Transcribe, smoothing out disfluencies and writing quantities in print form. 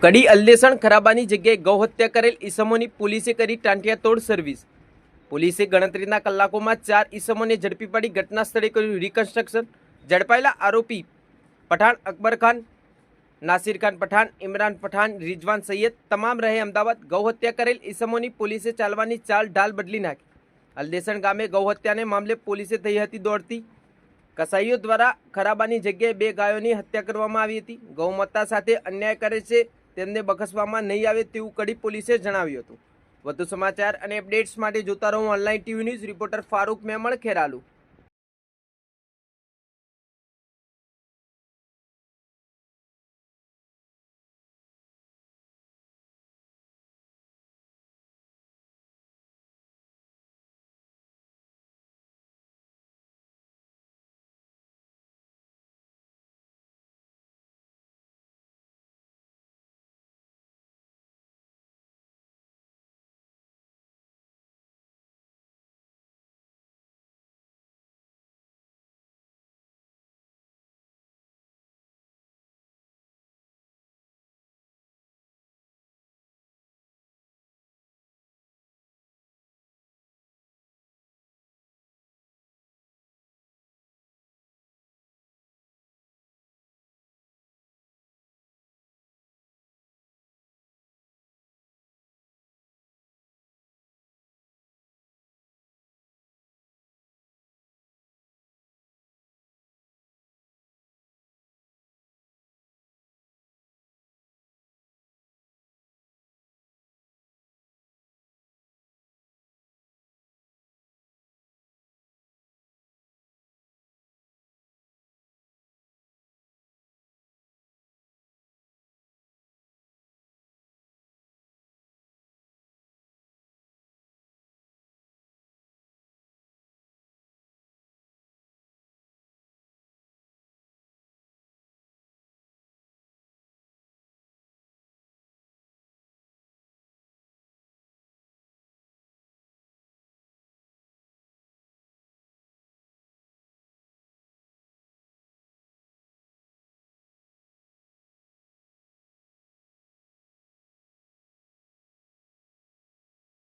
કડી અલ્દેસણ ખરાબાની જગ્યાએ ગૌહત્યા કરેલ ઈસમોની પોલીસે કરી ટાંટિયાતોડ સર્વિસ। પોલીસે ગણતરીના કલાકોમાં 4 ઈસમોને ઝડપી પાડી ઘટના સ્થળે કર્યું રિકન્સ્ટ્રક્શન। ઝડપાયેલા આરોપી પઠાણ અકબર ખાન, નાસિર ખાન પઠાણ, ઇમરાન પઠાણ, રિઝવાન સૈયદ તમામ રહે અમદાવાદ। ગૌહત્યા કરેલ ઈસમોની પોલીસે ચાલવાની ચાલ ઢાલ બદલી નાખી। અલ્દેસણ ગામે ગૌહત્યાને મામલે પોલીસે થઈ હતી દોડતી। કસાઈઓ દ્વારા ખરાબાની જગ્યાએ 2 ગાયોની હત્યા કરવામાં આવી હતી। ગૌમાતા સાથે અન્યાય કરે છે તેમને બખસવામાં નહીં આવે તેવું કડી પોલીસે જણાવ્યું હતું। વધુ સમાચાર અને અપડેટ્સ માટે જોતા રહો online TV news. Reporter Farooq Memon, Kheralu.